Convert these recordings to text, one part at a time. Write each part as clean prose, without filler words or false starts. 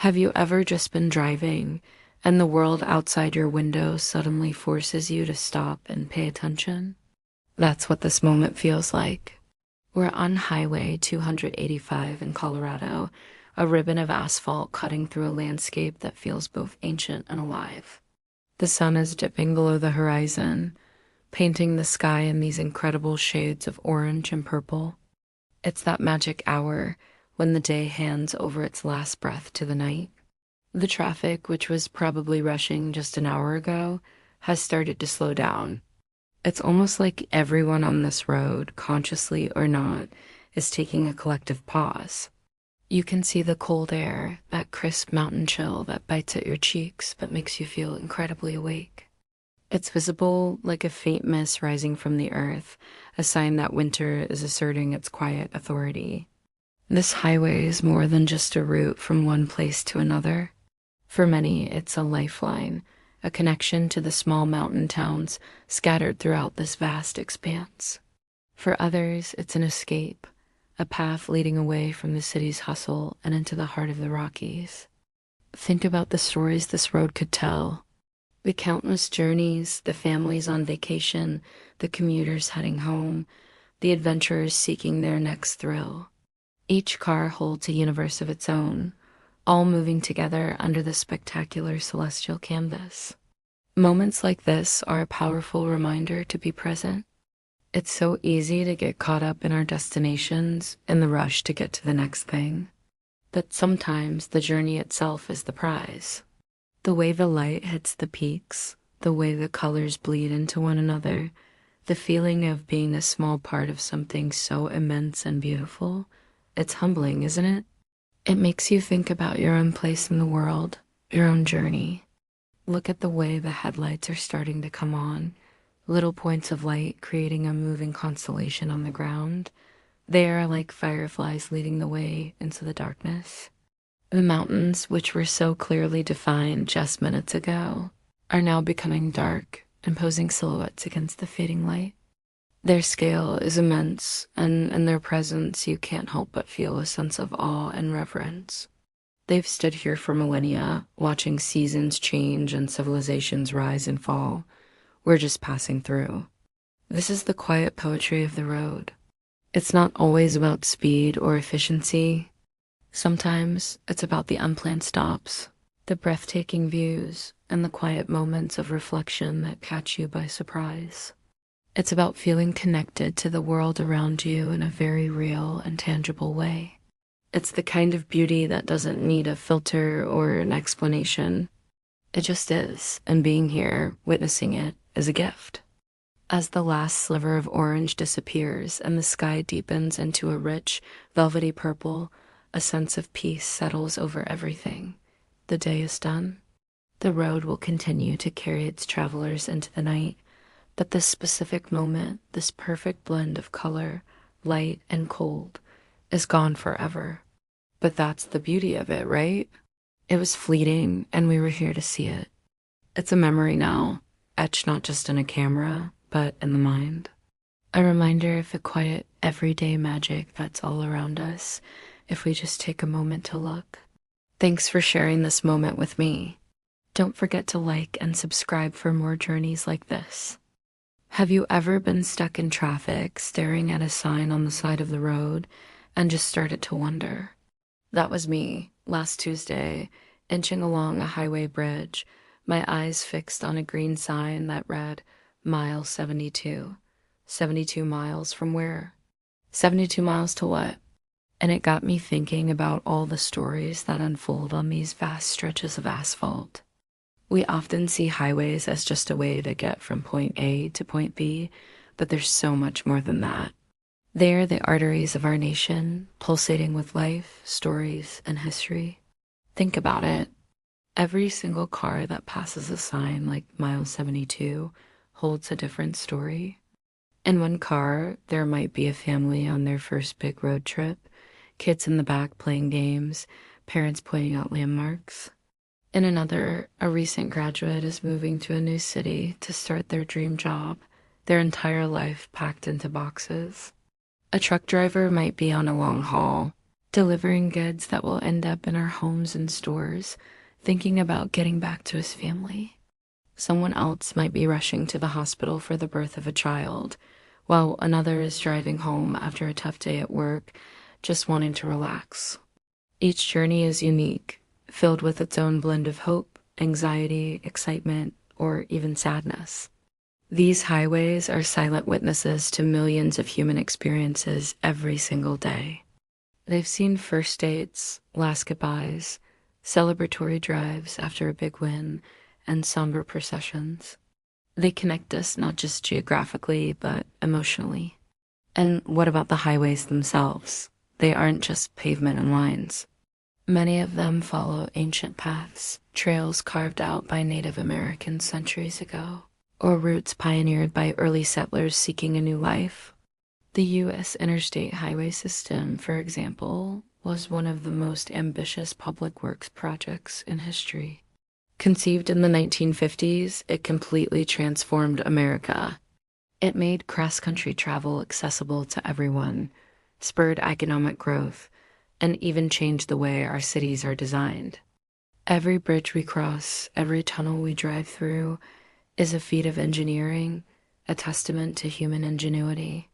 Have you ever just been driving and the world outside your window suddenly forces you to stop and pay attention? That's what this moment feels like. We're on Highway 285 in Colorado, a ribbon of asphalt cutting through a landscape that feels both ancient and alive. The sun is dipping below the horizon, painting the sky in these incredible shades of orange and purple. It's that magic hour when the day hands over its last breath to the night. The traffic, which was probably rushing just an hour ago, has started to slow down. It's almost like everyone on this road, consciously or not, is taking a collective pause. You can see the cold air, that crisp mountain chill that bites at your cheeks but makes you feel incredibly awake. It's visible like a faint mist rising from the earth, a sign that winter is asserting its quiet authority. This highway is more than just a route from one place to another. For many, it's a lifeline, a connection to the small mountain towns scattered throughout this vast expanse. For others, it's an escape, a path leading away from the city's hustle and into the heart of the Rockies. Think about the stories this road could tell. The countless journeys, the families on vacation, the commuters heading home, the adventurers seeking their next thrill. Each car holds a universe of its own, all moving together under the spectacular celestial canvas. Moments like this are a powerful reminder to be present. It's so easy to get caught up in our destinations and the rush to get to the next thing. But sometimes the journey itself is the prize. The way the light hits the peaks, the way the colors bleed into one another, the feeling of being a small part of something so immense and beautiful. It's humbling, isn't it? It makes you think about your own place in the world, your own journey. Look at the way the headlights are starting to come on, little points of light creating a moving constellation on the ground. They are like fireflies leading the way into the darkness. The mountains, which were so clearly defined just minutes ago, are now becoming dark and posing silhouettes against the fading light. Their scale is immense, and in their presence you can't help but feel a sense of awe and reverence. They've stood here for millennia, watching seasons change and civilizations rise and fall. We're just passing through. This is the quiet poetry of the road. It's not always about speed or efficiency. Sometimes it's about the unplanned stops, the breathtaking views, and the quiet moments of reflection that catch you by surprise. It's about feeling connected to the world around you in a very real and tangible way. It's the kind of beauty that doesn't need a filter or an explanation. It just is, and being here, witnessing it, is a gift. As the last sliver of orange disappears and the sky deepens into a rich, velvety purple, a sense of peace settles over everything. The day is done. The road will continue to carry its travelers into the night, but this specific moment, this perfect blend of color, light, and cold, is gone forever. But that's the beauty of it, right? It was fleeting, and we were here to see it. It's a memory now, etched not just in a camera, but in the mind. A reminder of the quiet, everyday magic that's all around us, if we just take a moment to look. Thanks for sharing this moment with me. Don't forget to like and subscribe for more journeys like this. Have you ever been stuck in traffic, staring at a sign on the side of the road, and just started to wonder? That was me, last Tuesday, inching along a highway bridge, my eyes fixed on a green sign that read, Mile 72. 72 miles from where? 72 miles to what? And it got me thinking about all the stories that unfold on these vast stretches of asphalt. We often see highways as just a way to get from point A to point B, but there's so much more than that. They are the arteries of our nation, pulsating with life, stories, and history. Think about it. Every single car that passes a sign like Mile 72 holds a different story. In one car, there might be a family on their first big road trip, kids in the back playing games, parents pointing out landmarks. In another, a recent graduate is moving to a new city to start their dream job, their entire life packed into boxes. A truck driver might be on a long haul, delivering goods that will end up in our homes and stores, thinking about getting back to his family. Someone else might be rushing to the hospital for the birth of a child, while another is driving home after a tough day at work, just wanting to relax. Each journey is unique, filled with its own blend of hope, anxiety, excitement, or even sadness. These highways are silent witnesses to millions of human experiences every single day. They've seen first dates, last goodbyes, celebratory drives after a big win, and somber processions. They connect us not just geographically, but emotionally. And what about the highways themselves? They aren't just pavement and lines. Many of them follow ancient paths, trails carved out by Native Americans centuries ago, or routes pioneered by early settlers seeking a new life. The U.S. interstate highway system, for example, was one of the most ambitious public works projects in history. Conceived in the 1950s, it completely transformed America. It made cross-country travel accessible to everyone, spurred economic growth, and even changed the way our cities are designed. Every bridge we cross, every tunnel we drive through, is a feat of engineering, a testament to human ingenuity.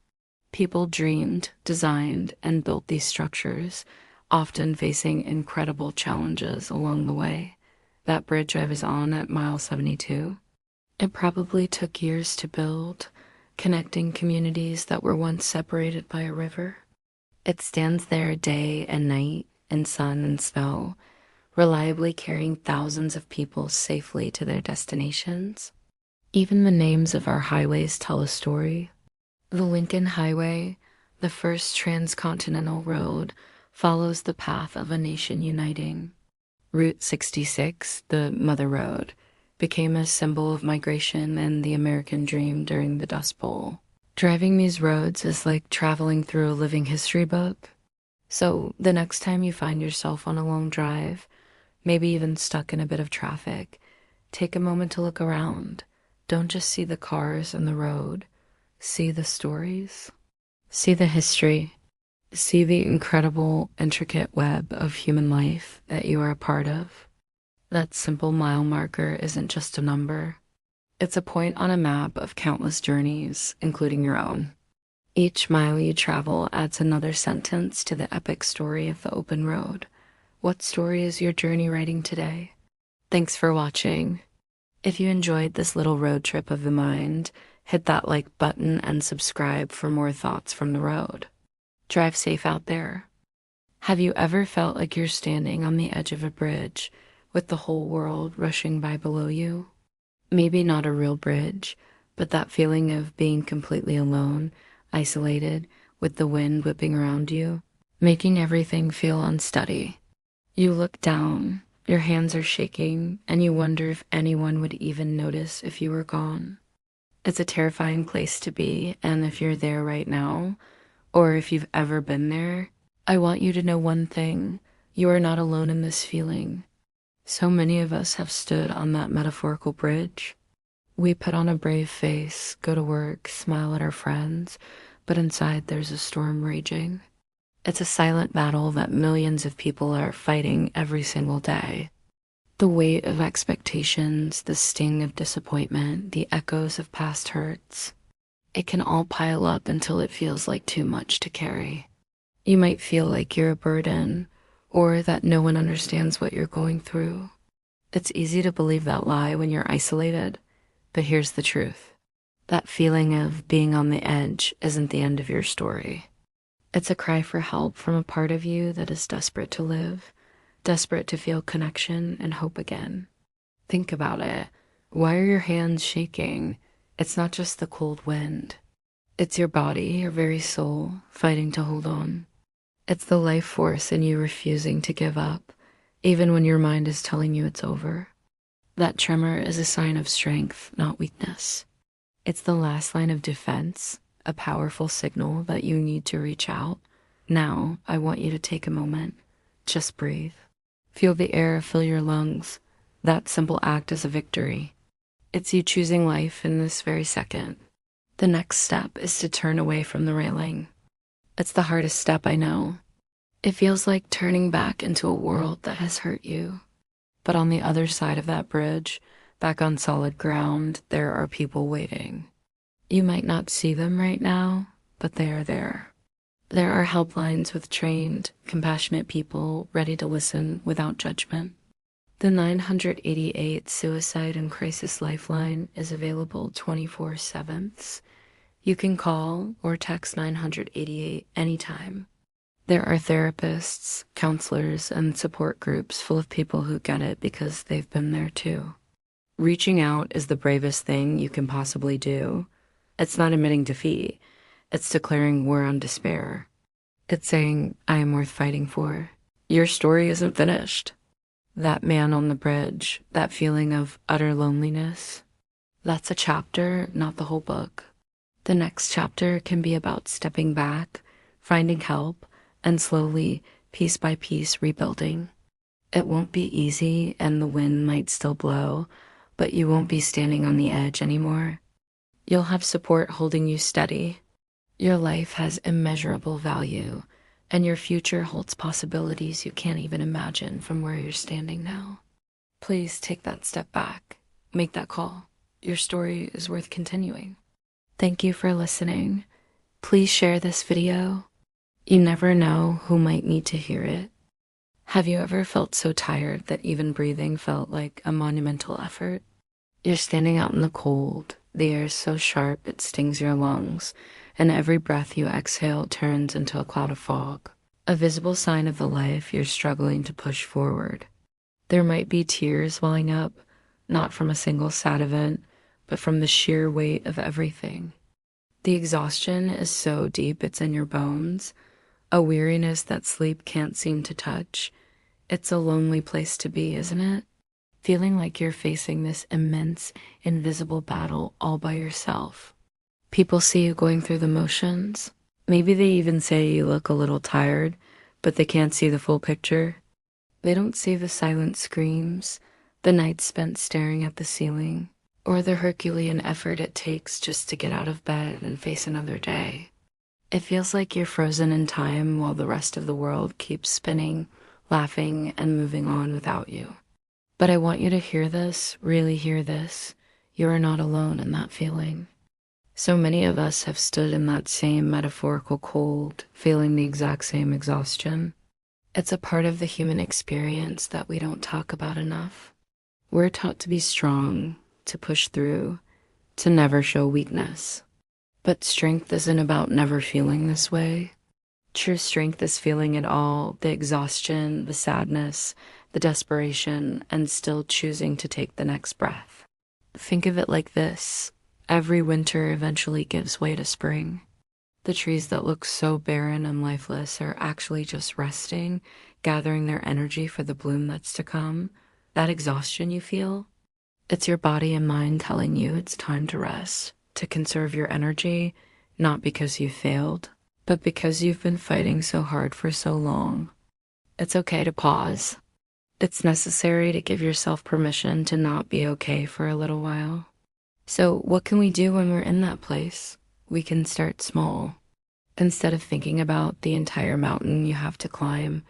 People dreamed, designed, and built these structures, often facing incredible challenges along the way. That bridge I was on at mile 72, it probably took years to build, connecting communities that were once separated by a river. It stands there day and night, in sun and snow, reliably carrying thousands of people safely to their destinations. Even the names of our highways tell a story. The Lincoln Highway, the first transcontinental road, follows the path of a nation uniting. Route 66, the Mother Road, became a symbol of migration and the American dream during the Dust Bowl. Driving these roads is like traveling through a living history book. So the next time you find yourself on a long drive, maybe even stuck in a bit of traffic, take a moment to look around. Don't just see the cars and the road. See the stories. See the history. See the incredible, intricate web of human life that you are a part of. That simple mile marker isn't just a number. It's a point on a map of countless journeys, including your own. Each mile you travel adds another sentence to the epic story of the open road. What story is your journey writing today? Thanks for watching. If you enjoyed this little road trip of the mind, hit that like button and subscribe for more thoughts from the road. Drive safe out there. Have you ever felt like you're standing on the edge of a bridge with the whole world rushing by below you? Maybe not a real bridge, but that feeling of being completely alone, isolated, with the wind whipping around you, making everything feel unsteady. You look down, your hands are shaking, and you wonder if anyone would even notice if you were gone. It's a terrifying place to be, and if you're there right now, or if you've ever been there, I want you to know one thing: you are not alone in this feeling. So many of us have stood on that metaphorical bridge. We put on a brave face, go to work, smile at our friends, but inside there's a storm raging. It's a silent battle that millions of people are fighting every single day. The weight of expectations, the sting of disappointment, the echoes of past hurts. It can all pile up until it feels like too much to carry. You might feel like you're a burden, or that no one understands what you're going through. It's easy to believe that lie when you're isolated, but here's the truth. That feeling of being on the edge isn't the end of your story. It's a cry for help from a part of you that is desperate to live, desperate to feel connection and hope again. Think about it. Why are your hands shaking? It's not just the cold wind. It's your body, your very soul, fighting to hold on. It's the life force in you refusing to give up, even when your mind is telling you it's over. That tremor is a sign of strength, not weakness. It's the last line of defense, a powerful signal that you need to reach out. Now, I want you to take a moment. Just breathe. Feel the air fill your lungs. That simple act is a victory. It's you choosing life in this very second. The next step is to turn away from the railing. It's the hardest step, I know. It feels like turning back into a world that has hurt you. But on the other side of that bridge, back on solid ground, there are people waiting. You might not see them right now, but they are there. There are helplines with trained, compassionate people ready to listen without judgment. The 988 Suicide and Crisis Lifeline is available 24/7. You can call or text 988 anytime. There are therapists, counselors, and support groups full of people who get it because they've been there too. Reaching out is the bravest thing you can possibly do. It's not admitting defeat. It's declaring war on despair. It's saying, I am worth fighting for. Your story isn't finished. That man on the bridge, that feeling of utter loneliness, that's a chapter, not the whole book. The next chapter can be about stepping back, finding help, and slowly, piece by piece, rebuilding. It won't be easy and the wind might still blow, but you won't be standing on the edge anymore. You'll have support holding you steady. Your life has immeasurable value, and your future holds possibilities you can't even imagine from where you're standing now. Please take that step back. Make that call. Your story is worth continuing. Thank you for listening. Please share this video. You never know who might need to hear it. Have you ever felt so tired that even breathing felt like a monumental effort? You're standing out in the cold. The air is so sharp it stings your lungs, and every breath you exhale turns into a cloud of fog, a visible sign of the life you're struggling to push forward. There might be tears welling up, not from a single sad event, but from the sheer weight of everything. The exhaustion is so deep it's in your bones, a weariness that sleep can't seem to touch. It's a lonely place to be, isn't it? Feeling like you're facing this immense, invisible battle all by yourself. People see you going through the motions. Maybe they even say you look a little tired, but they can't see the full picture. They don't see the silent screams, the nights spent staring at the ceiling, or the Herculean effort it takes just to get out of bed and face another day. It feels like you're frozen in time while the rest of the world keeps spinning, laughing, and moving on without you. But I want you to hear this, really hear this. You are not alone in that feeling. So many of us have stood in that same metaphorical cold, feeling the exact same exhaustion. It's a part of the human experience that we don't talk about enough. We're taught to be strong, to push through, to never show weakness. But strength isn't about never feeling this way. True strength is feeling it all, the exhaustion, the sadness, the desperation, and still choosing to take the next breath. Think of it like this. Every winter eventually gives way to spring. The trees that look so barren and lifeless are actually just resting, gathering their energy for the bloom that's to come. That exhaustion you feel, it's your body and mind telling you it's time to rest, to conserve your energy, not because you failed, but because you've been fighting so hard for so long. It's okay to pause. It's necessary to give yourself permission to not be okay for a little while. So what can we do when we're in that place? We can start small. Instead of thinking about the entire mountain you have to climb,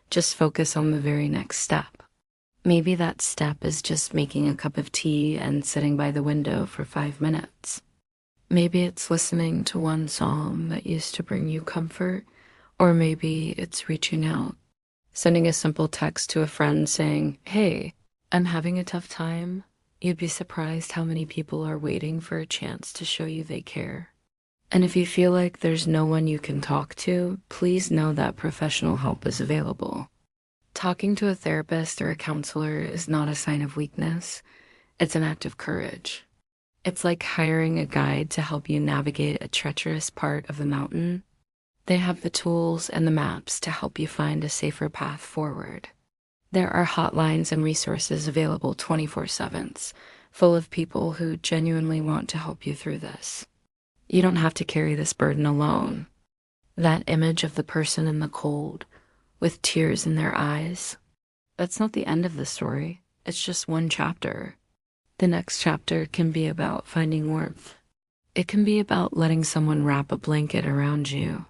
just focus on the very next step. Maybe that step is just making a cup of tea and sitting by the window for 5 minutes. Maybe it's listening to one song that used to bring you comfort, or maybe it's reaching out, sending a simple text to a friend saying, "Hey, I'm having a tough time." You'd be surprised how many people are waiting for a chance to show you they care. And if you feel like there's no one you can talk to, please know that professional help is available. Talking to a therapist or a counselor is not a sign of weakness. It's an act of courage. It's like hiring a guide to help you navigate a treacherous part of the mountain. They have the tools and the maps to help you find a safer path forward. There are hotlines and resources available 24/7, full of people who genuinely want to help you through this. You don't have to carry this burden alone. That image of the person in the cold, with tears in their eyes, that's not the end of the story. It's just one chapter. The next chapter can be about finding warmth. It can be about letting someone wrap a blanket around you.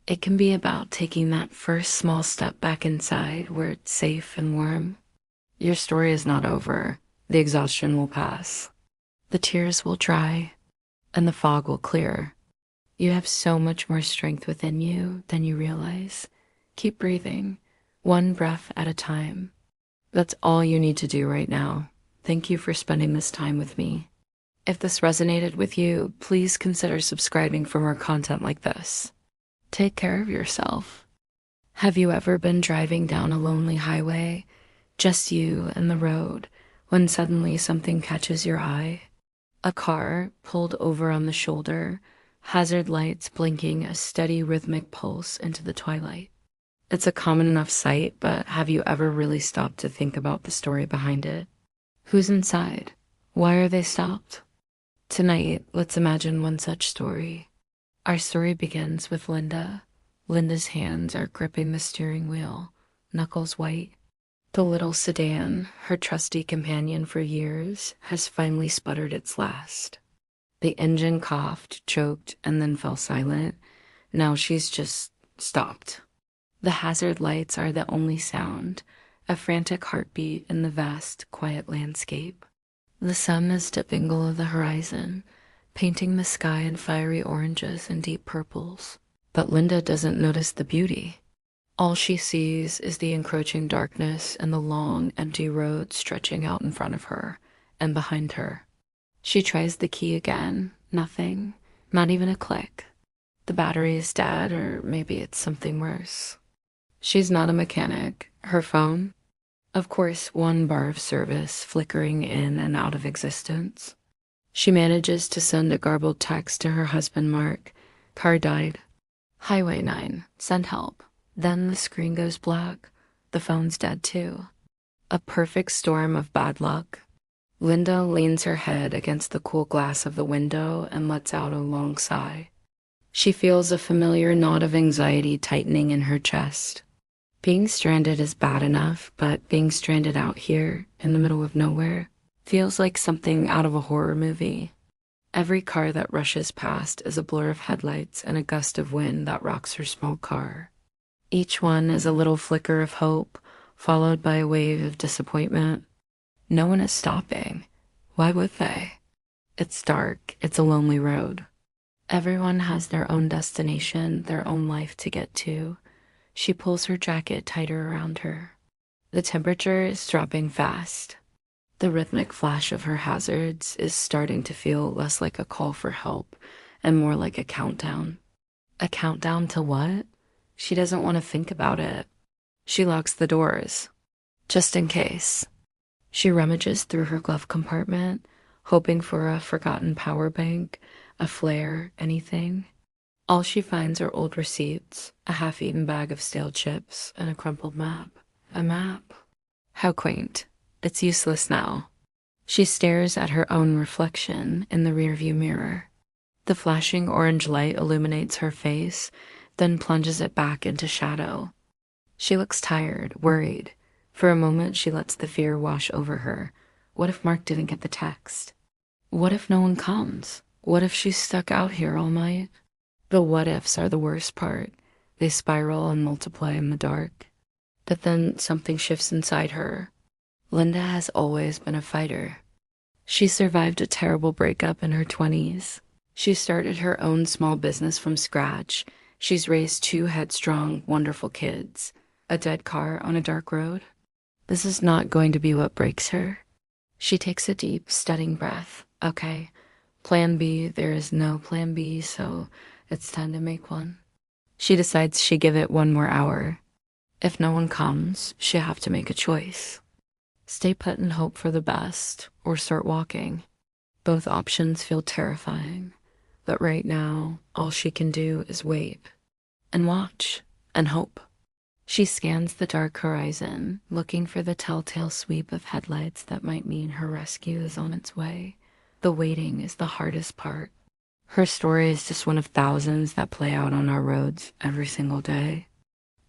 It can be about taking that first small step back inside where it's safe and warm. Your story is not over. The exhaustion will pass. The tears will dry, and the fog will clear. You have so much more strength within you than you realize. Keep breathing, one breath at a time. That's all you need to do right now. Thank you for spending this time with me. If this resonated with you, please consider subscribing for more content like this. Take care of yourself. Have you ever been driving down a lonely highway, just you and the road, when suddenly something catches your eye? A car pulled over on the shoulder, hazard lights blinking a steady rhythmic pulse into the twilight. It's a common enough sight, but have you ever really stopped to think about the story behind it? Who's inside? Why are they stopped? Tonight, let's imagine one such story. Our story begins with Linda. Linda's hands are gripping the steering wheel, knuckles white. The little sedan, her trusty companion for years, has finally sputtered its last. The engine coughed, choked, and then fell silent. Now she's just stopped. The hazard lights are the only sound, a frantic heartbeat in the vast, quiet landscape. The sun is dipping below the horizon, painting the sky in fiery oranges and deep purples. But Linda doesn't notice the beauty. All she sees is the encroaching darkness and the long, empty road stretching out in front of her and behind her. She tries the key again. Nothing. Not even a click. The battery is dead, or maybe it's something worse. She's not a mechanic. Her phone? Of course, one bar of service flickering in and out of existence. She manages to send a garbled text to her husband, Mark. Car died. Highway 9. Send help. Then the screen goes black. The phone's dead too. A perfect storm of bad luck. Linda leans her head against the cool glass of the window and lets out a long sigh. She feels a familiar knot of anxiety tightening in her chest. Being stranded is bad enough, but being stranded out here, in the middle of nowhere, feels like something out of a horror movie. Every car that rushes past is a blur of headlights and a gust of wind that rocks her small car. Each one is a little flicker of hope, followed by a wave of disappointment. No one is stopping. Why would they? It's dark. It's a lonely road. Everyone has their own destination, their own life to get to. She pulls her jacket tighter around her. The temperature is dropping fast. The rhythmic flash of her hazards is starting to feel less like a call for help and more like a countdown. A countdown to what? She doesn't want to think about it. She locks the doors, just in case. She rummages through her glove compartment, hoping for a forgotten power bank, a flare, anything. All she finds are old receipts, a half-eaten bag of stale chips, and a crumpled map. A map? How quaint. It's useless now. She stares at her own reflection in the rearview mirror. The flashing orange light illuminates her face, then plunges it back into shadow. She looks tired, worried. For a moment, she lets the fear wash over her. What if Mark didn't get the text? What if no one comes? What if she's stuck out here all night? The what-ifs are the worst part. They spiral and multiply in the dark. But then something shifts inside her. Linda has always been a fighter. She survived a terrible breakup in her 20s. She started her own small business from scratch. She's raised 2 headstrong, wonderful kids. A dead car on a dark road. This is not going to be what breaks her. She takes a deep, stunning breath. Okay, plan B. There is no plan B, so it's time to make one. She decides she'll give it 1 more hour. If no one comes, she'll have to make a choice. Stay put and hope for the best, or start walking. Both options feel terrifying, but right now, all she can do is wait, and watch, and hope. She scans the dark horizon, looking for the telltale sweep of headlights that might mean her rescue is on its way. The waiting is the hardest part. Her story is just one of thousands that play out on our roads every single day.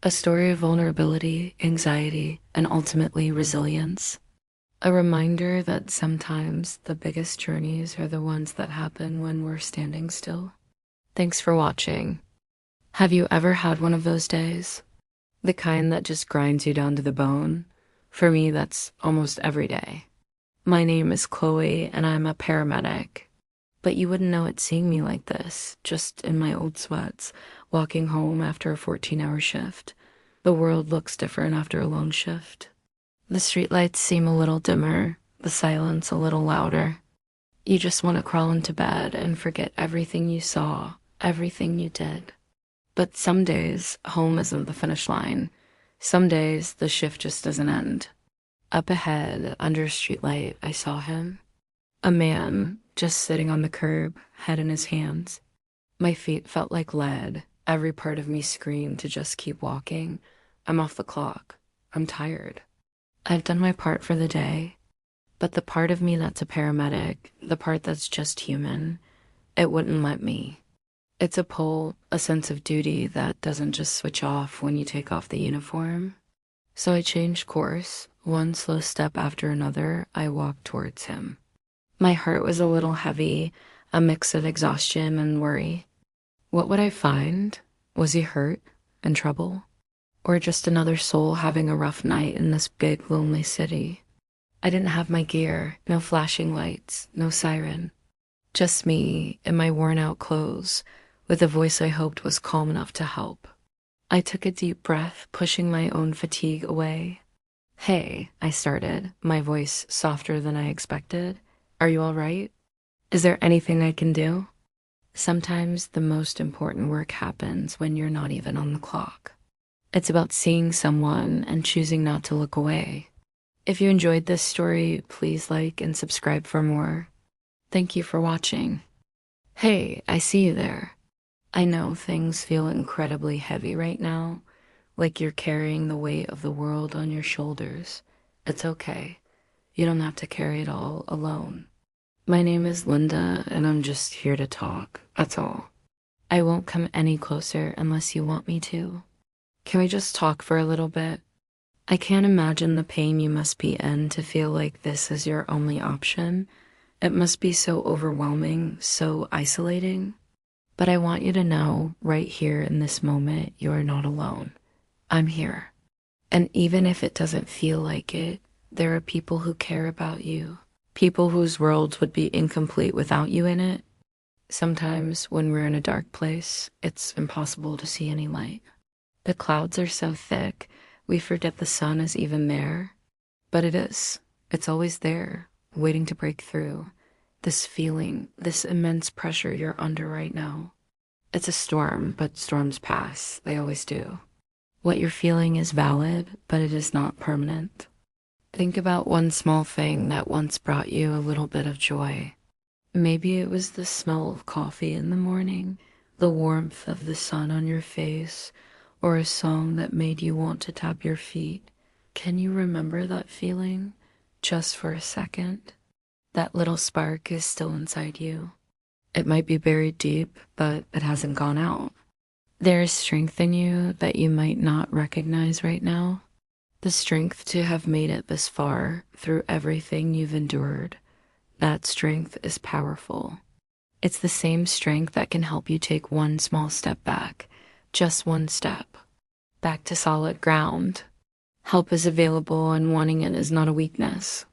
A story of vulnerability, anxiety, and ultimately resilience. A reminder that sometimes the biggest journeys are the ones that happen when we're standing still. Thanks for watching. Have you ever had one of those days? The kind that just grinds you down to the bone? For me, that's almost every day. My name is Chloe, and I'm a paramedic. But you wouldn't know it seeing me like this, just in my old sweats, walking home after a 14-hour shift. The world looks different after a long shift. The streetlights seem a little dimmer, the silence a little louder. You just want to crawl into bed and forget everything you saw, everything you did. But some days, home isn't the finish line. Some days, the shift just doesn't end. Up ahead, under a streetlight, I saw him. A man, just sitting on the curb, head in his hands. My feet felt like lead. Every part of me screamed to just keep walking. I'm off the clock. I'm tired. I've done my part for the day. But the part of me that's a paramedic, the part that's just human, it wouldn't let me. It's a pull, a sense of duty that doesn't just switch off when you take off the uniform. So I changed course. One slow step after another, I walked towards him. My heart was a little heavy, a mix of exhaustion and worry. What would I find? Was he hurt? In trouble? Or just another soul having a rough night in this big, lonely city? I didn't have my gear, no flashing lights, no siren. Just me in my worn-out clothes, with a voice I hoped was calm enough to help. I took a deep breath, pushing my own fatigue away. "Hey," I started, my voice softer than I expected. "Are you all right? Is there anything I can do?" Sometimes the most important work happens when you're not even on the clock. It's about seeing someone and choosing not to look away. If you enjoyed this story, please like and subscribe for more. Thank you for watching. Hey, I see you there. I know things feel incredibly heavy right now, like you're carrying the weight of the world on your shoulders. It's okay. You don't have to carry it all alone. My name is Linda, and I'm just here to talk, that's all. I won't come any closer unless you want me to. Can we just talk for a little bit? I can't imagine the pain you must be in to feel like this is your only option. It must be so overwhelming, so isolating. But I want you to know, right here in this moment, you are not alone. I'm here. And even if it doesn't feel like it, there are people who care about you. People whose worlds would be incomplete without you in it. Sometimes when we're in a dark place, it's impossible to see any light. The clouds are so thick, we forget the sun is even there. But it is. It's always there, waiting to break through. This feeling, this immense pressure you're under right now. It's a storm, but storms pass. They always do. What you're feeling is valid, but it is not permanent. Think about one small thing that once brought you a little bit of joy. Maybe it was the smell of coffee in the morning, the warmth of the sun on your face, or a song that made you want to tap your feet. Can you remember that feeling? Just for a second? That little spark is still inside you. It might be buried deep, but it hasn't gone out. There is strength in you that you might not recognize right now. The strength to have made it this far through everything you've endured. That strength is powerful. It's the same strength that can help you take one small step back, just one step, back to solid ground. Help is available, and wanting it is not a weakness.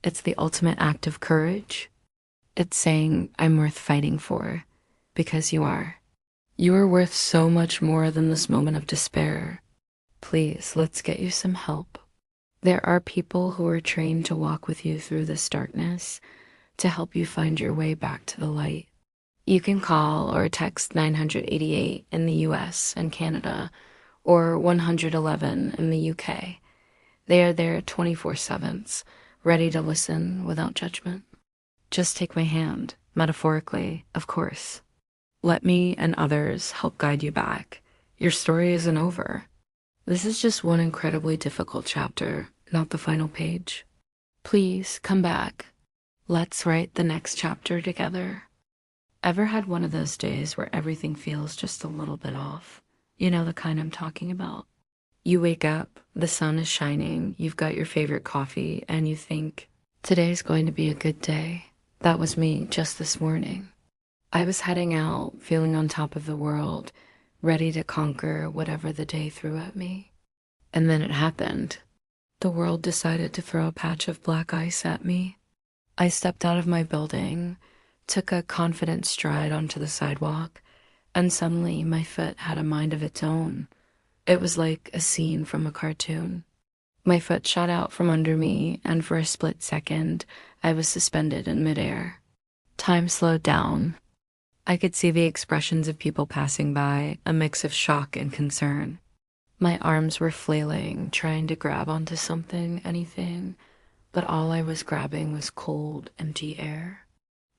It's the ultimate act of courage. It's saying, I'm worth fighting for, because you are. You are worth so much more than this moment of despair. Please, let's get you some help. There are people who are trained to walk with you through this darkness, to help you find your way back to the light. You can call or text 988 in the US and Canada, or 111 in the UK. They are there 24/7, ready to listen without judgment. Just take my hand, metaphorically, of course. Let me and others help guide you back. Your story isn't over. This is just one incredibly difficult chapter, not the final page. Please come back. Let's write the next chapter together. Ever had one of those days where everything feels just a little bit off? You know the kind I'm talking about. You wake up, the sun is shining, you've got your favorite coffee, and you think, today's going to be a good day. That was me just this morning. I was heading out, feeling on top of the world, ready to conquer whatever the day threw at me. And then it happened. The world decided to throw a patch of black ice at me. I stepped out of my building, took a confident stride onto the sidewalk, and suddenly my foot had a mind of its own. It was like a scene from a cartoon. My foot shot out from under me, and for a split second, I was suspended in midair. Time slowed down. I could see the expressions of people passing by, a mix of shock and concern. My arms were flailing, trying to grab onto something, anything, but all I was grabbing was cold, empty air.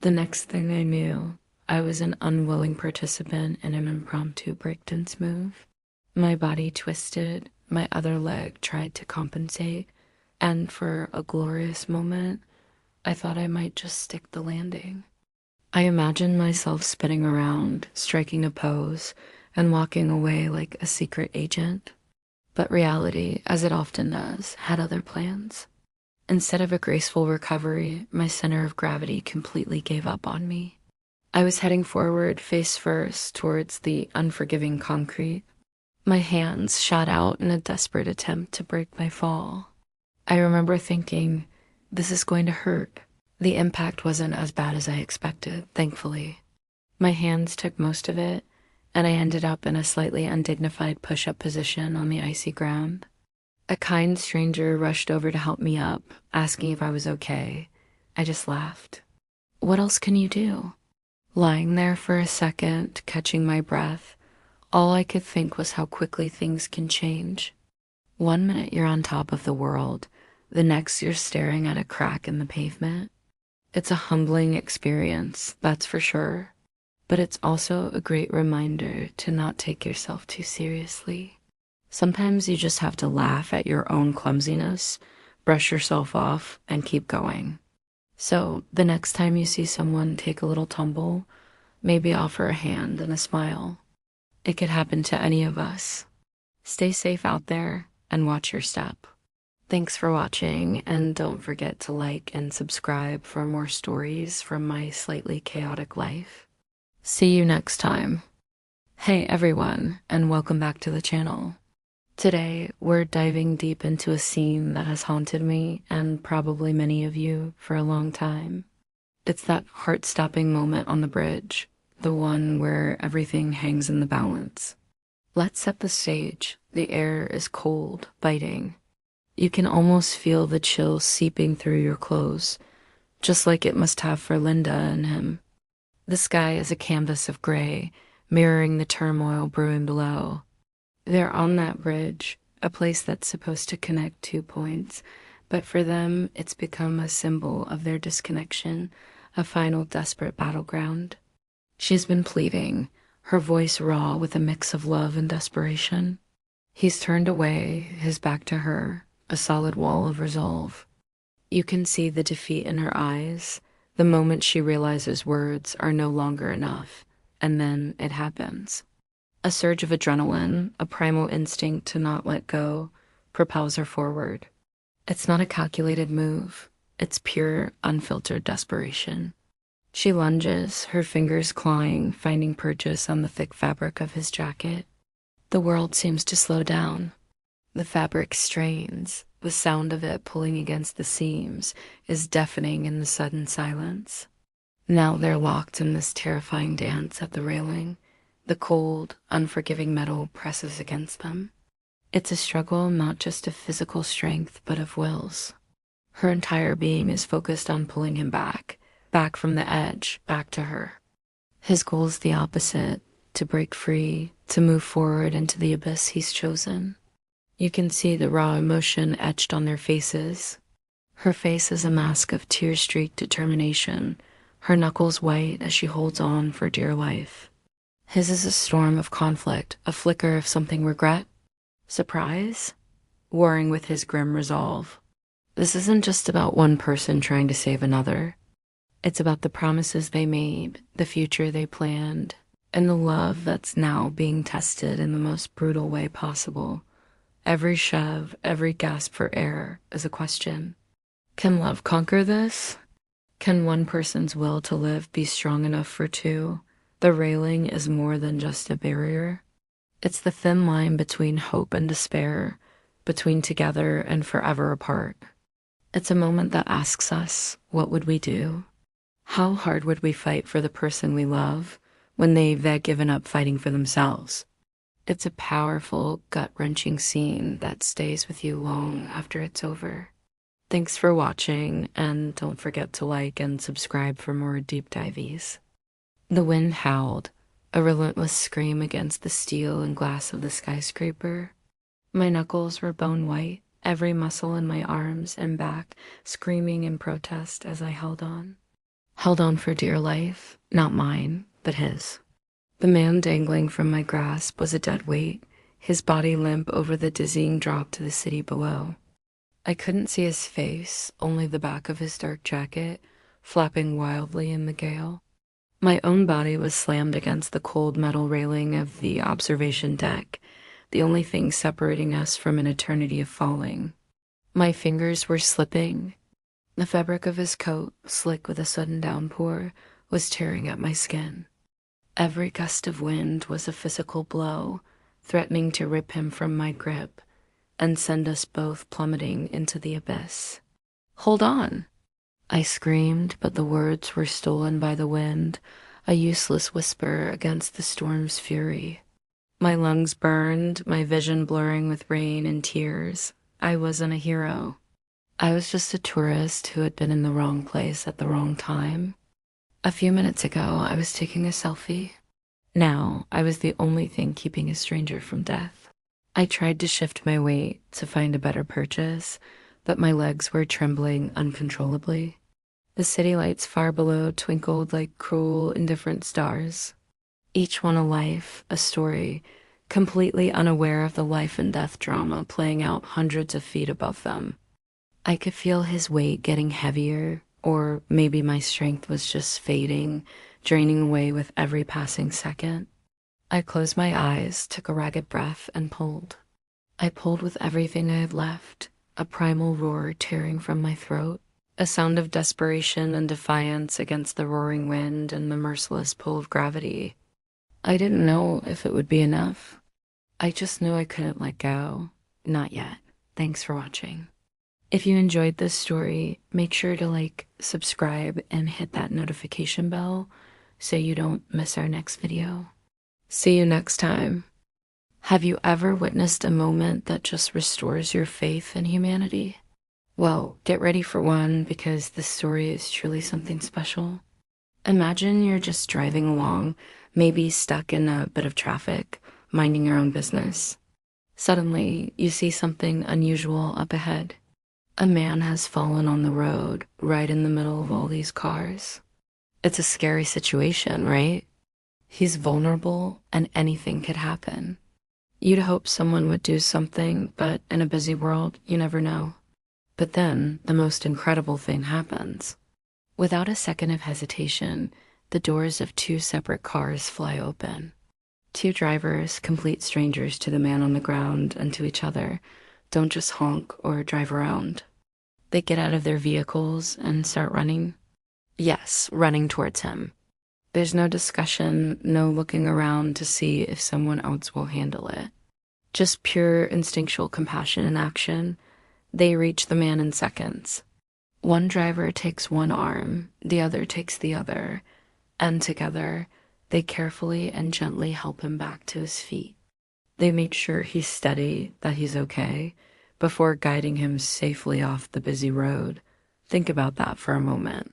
The next thing I knew, I was an unwilling participant in an impromptu breakdance move. My body twisted, my other leg tried to compensate, and for a glorious moment, I thought I might just stick the landing. I imagined myself spinning around, striking a pose, and walking away like a secret agent. But reality, as it often does, had other plans. Instead of a graceful recovery, my center of gravity completely gave up on me. I was heading forward, face first, towards the unforgiving concrete. My hands shot out in a desperate attempt to break my fall. I remember thinking, this is going to hurt. The impact wasn't as bad as I expected, thankfully. My hands took most of it, and I ended up in a slightly undignified push-up position on the icy ground. A kind stranger rushed over to help me up, asking if I was okay. I just laughed. What else can you do? Lying there for a second, catching my breath, all I could think was how quickly things can change. 1 minute you're on top of the world, the next you're staring at a crack in the pavement. It's a humbling experience, that's for sure, but it's also a great reminder to not take yourself too seriously. Sometimes you just have to laugh at your own clumsiness, brush yourself off, and keep going. So the next time you see someone take a little tumble, maybe offer a hand and a smile. It could happen to any of us. Stay safe out there and watch your step. Thanks for watching, and don't forget to like and subscribe for more stories from my slightly chaotic life. See you next time. Hey everyone, and welcome back to the channel. Today, we're diving deep into a scene that has haunted me and probably many of you for a long time. It's that heart-stopping moment on the bridge, the one where everything hangs in the balance. Let's set the stage. The air is cold, biting. You can almost feel the chill seeping through your clothes, just like it must have for Linda and him. The sky is a canvas of gray, mirroring the turmoil brewing below. They're on that bridge, a place that's supposed to connect 2 points, but for them, it's become a symbol of their disconnection, a final desperate battleground. She's been pleading, her voice raw with a mix of love and desperation. He's turned away, his back to her, a solid wall of resolve. You can see the defeat in her eyes, the moment she realizes words are no longer enough, and then it happens. A surge of adrenaline, a primal instinct to not let go, propels her forward. It's not a calculated move, it's pure, unfiltered desperation. She lunges, her fingers clawing, finding purchase on the thick fabric of his jacket. The world seems to slow down. The fabric strains, the sound of it pulling against the seams is deafening in the sudden silence. Now they're locked in this terrifying dance at the railing. The cold, unforgiving metal presses against them. It's a struggle not just of physical strength, but of wills. Her entire being is focused on pulling him back from the edge, back to her. His goal is the opposite, to break free, to move forward into the abyss he's chosen. You can see the raw emotion etched on their faces. Her face is a mask of tear-streaked determination, her knuckles white as she holds on for dear life. His is a storm of conflict, a flicker of something regret, surprise, warring with his grim resolve. This isn't just about one person trying to save another. It's about the promises they made, the future they planned, and the love that's now being tested in the most brutal way possible. Every shove, every gasp for air is a question. Can love conquer this? Can one person's will to live be strong enough for two? The railing is more than just a barrier. It's the thin line between hope and despair, between together and forever apart. It's a moment that asks us, what would we do? How hard would we fight for the person we love when they've given up fighting for themselves? It's a powerful, gut-wrenching scene that stays with you long after it's over. Thanks for watching, and don't forget to like and subscribe for more deep dives. The wind howled, a relentless scream against the steel and glass of the skyscraper. My knuckles were bone white, every muscle in my arms and back screaming in protest as I held on. Held on for dear life, not mine, but his. The man dangling from my grasp was a dead weight, his body limp over the dizzying drop to the city below. I couldn't see his face, only the back of his dark jacket, flapping wildly in the gale. My own body was slammed against the cold metal railing of the observation deck, the only thing separating us from an eternity of falling. My fingers were slipping. The fabric of his coat, slick with a sudden downpour, was tearing at my skin. Every gust of wind was a physical blow, threatening to rip him from my grip and send us both plummeting into the abyss. "Hold on!" I screamed, but the words were stolen by the wind, a useless whisper against the storm's fury. My lungs burned, my vision blurring with rain and tears. I wasn't a hero. I was just a tourist who had been in the wrong place at the wrong time. A few minutes ago, I was taking a selfie. Now, I was the only thing keeping a stranger from death. I tried to shift my weight to find a better purchase, but my legs were trembling uncontrollably. The city lights far below twinkled like cruel, indifferent stars. Each one a life, a story, completely unaware of the life and death drama playing out hundreds of feet above them. I could feel his weight getting heavier, or maybe my strength was just fading, draining away with every passing second. I closed my eyes, took a ragged breath, and pulled. I pulled with everything I had left, a primal roar tearing from my throat, a sound of desperation and defiance against the roaring wind and the merciless pull of gravity. I didn't know if it would be enough. I just knew I couldn't let go. Not yet. Thanks for watching. If you enjoyed this story, make sure to like, subscribe, and hit that notification bell so you don't miss our next video. See you next time. Have you ever witnessed a moment that just restores your faith in humanity? Well, get ready for one because this story is truly something special. Imagine you're just driving along, maybe stuck in a bit of traffic, minding your own business. Suddenly, you see something unusual up ahead. A man has fallen on the road, right in the middle of all these cars. It's a scary situation, right? He's vulnerable, and anything could happen. You'd hope someone would do something, but in a busy world, you never know. But then, the most incredible thing happens. Without a second of hesitation, the doors of two separate cars fly open. Two drivers, complete strangers to the man on the ground and to each other, don't just honk or drive around. They get out of their vehicles and start running. Yes, running towards him. There's no discussion, no looking around to see if someone else will handle it. Just pure instinctual compassion in action. They reach the man in seconds. One driver takes one arm, the other takes the other, and together, they carefully and gently help him back to his feet. They make sure he's steady, that he's okay, before guiding him safely off the busy road. Think about that for a moment.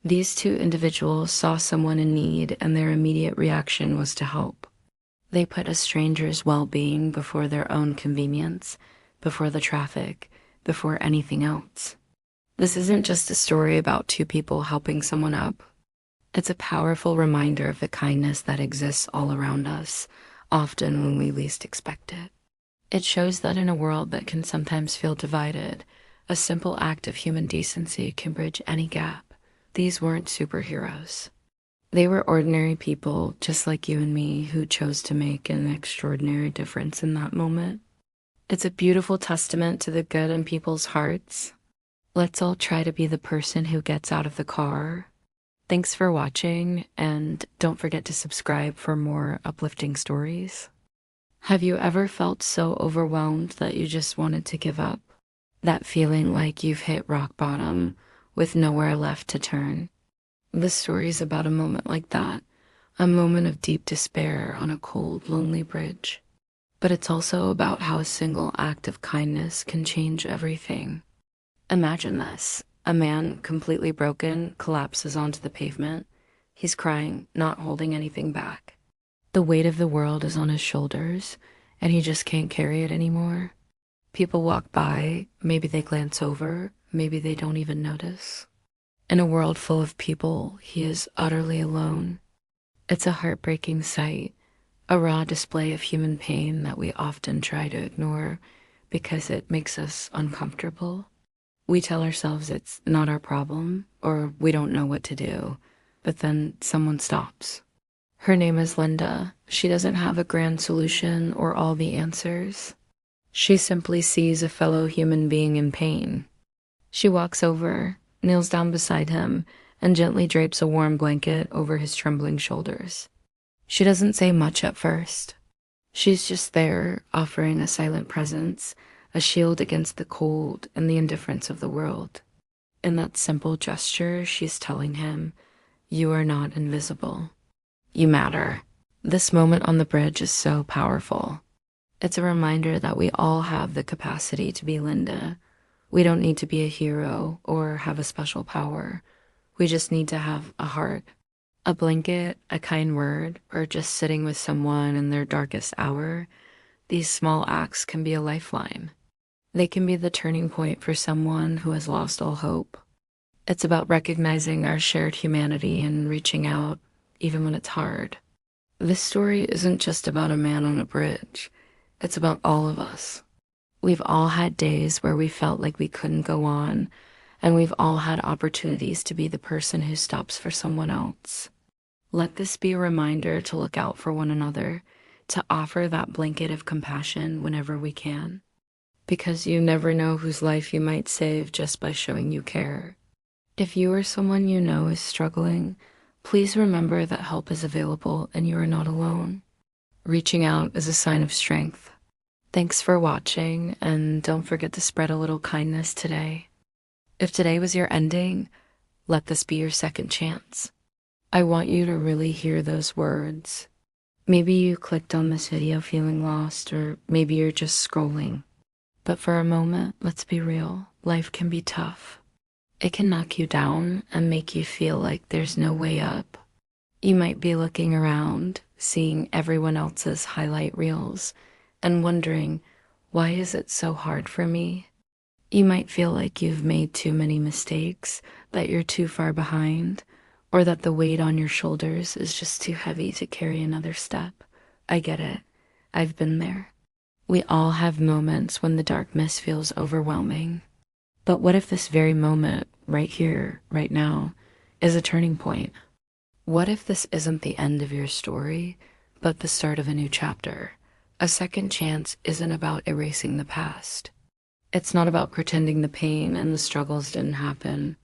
These two individuals saw someone in need, and their immediate reaction was to help. They put a stranger's well-being before their own convenience, before the traffic, before anything else. This isn't just a story about two people helping someone up. It's a powerful reminder of the kindness that exists all around us, often when we least expect it. It shows that in a world that can sometimes feel divided, a simple act of human decency can bridge any gap. These weren't superheroes. They were ordinary people, just like you and me, who chose to make an extraordinary difference in that moment. It's a beautiful testament to the good in people's hearts. Let's all try to be the person who gets out of the car. Thanks for watching, and don't forget to subscribe for more uplifting stories. Have you ever felt so overwhelmed that you just wanted to give up? That feeling like you've hit rock bottom with nowhere left to turn? This story is about a moment like that, a moment of deep despair on a cold, lonely bridge. But it's also about how a single act of kindness can change everything. Imagine this. A man, completely broken, collapses onto the pavement. He's crying, not holding anything back. The weight of the world is on his shoulders, and he just can't carry it anymore. People walk by, maybe they glance over, maybe they don't even notice. In a world full of people, he is utterly alone. It's a heartbreaking sight, a raw display of human pain that we often try to ignore because it makes us uncomfortable. We tell ourselves it's not our problem or we don't know what to do, but then someone stops. Her name is Linda. She doesn't have a grand solution or all the answers. She simply sees a fellow human being in pain. She walks over, kneels down beside him, and gently drapes a warm blanket over his trembling shoulders. She doesn't say much at first. She's just there, offering a silent presence, a shield against the cold and the indifference of the world. In that simple gesture, she's telling him, "You are not invisible. You matter." This moment on the bridge is so powerful. It's a reminder that we all have the capacity to be Linda. We don't need to be a hero or have a special power. We just need to have a heart. A blanket, a kind word, or just sitting with someone in their darkest hour. These small acts can be a lifeline. They can be the turning point for someone who has lost all hope. It's about recognizing our shared humanity and reaching out, even when it's hard. This story isn't just about a man on a bridge. It's about all of us. We've all had days where we felt like we couldn't go on, and we've all had opportunities to be the person who stops for someone else. Let this be a reminder to look out for one another, to offer that blanket of compassion whenever we can. Because you never know whose life you might save just by showing you care. If you or someone you know is struggling, please remember that help is available and you are not alone. Reaching out is a sign of strength. Thanks for watching, and don't forget to spread a little kindness today. If today was your ending, let this be your second chance. I want you to really hear those words. Maybe you clicked on this video feeling lost, or maybe you're just scrolling. But for a moment, let's be real. Life can be tough. It can knock you down and make you feel like there's no way up. You might be looking around, seeing everyone else's highlight reels, and wondering, why is it so hard for me? You might feel like you've made too many mistakes, that you're too far behind, or that the weight on your shoulders is just too heavy to carry another step. I get it. I've been there. We all have moments when the darkness feels overwhelming. But what if this very moment, right here, right now, is a turning point? What if this isn't the end of your story, but the start of a new chapter? A second chance isn't about erasing the past. It's not about pretending the pain and the struggles didn't happen.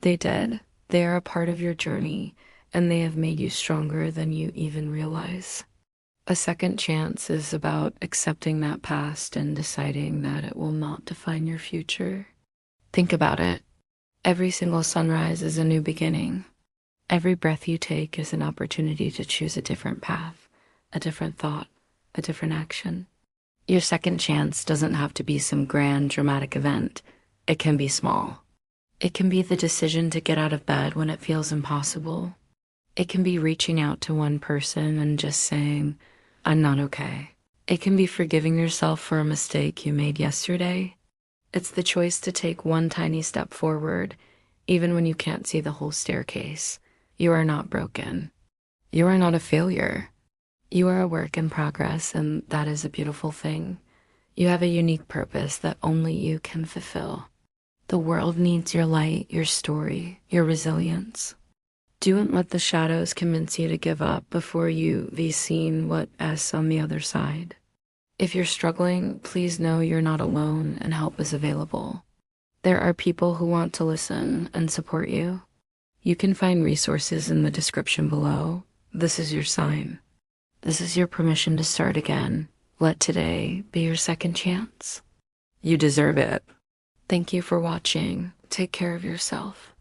They did. They are a part of your journey, and they have made you stronger than you even realize. A second chance is about accepting that past and deciding that it will not define your future. Think about it. Every single sunrise is a new beginning. Every breath you take is an opportunity to choose a different path, a different thought, a different action. Your second chance doesn't have to be some grand, dramatic event. It can be small. It can be the decision to get out of bed when it feels impossible. It can be reaching out to one person and just saying, "I'm not okay." It can be forgiving yourself for a mistake you made yesterday. It's the choice to take one tiny step forward, even when you can't see the whole staircase. You are not broken. You are not a failure. You are a work in progress, and that is a beautiful thing. You have a unique purpose that only you can fulfill. The world needs your light, your story, your resilience. Don't let the shadows convince you to give up before you've seen what is on the other side. If you're struggling, please know you're not alone and help is available. There are people who want to listen and support you. You can find resources in the description below. This is your sign. This is your permission to start again, Let today be your second chance. You deserve it. Thank you for watching. Take care of yourself.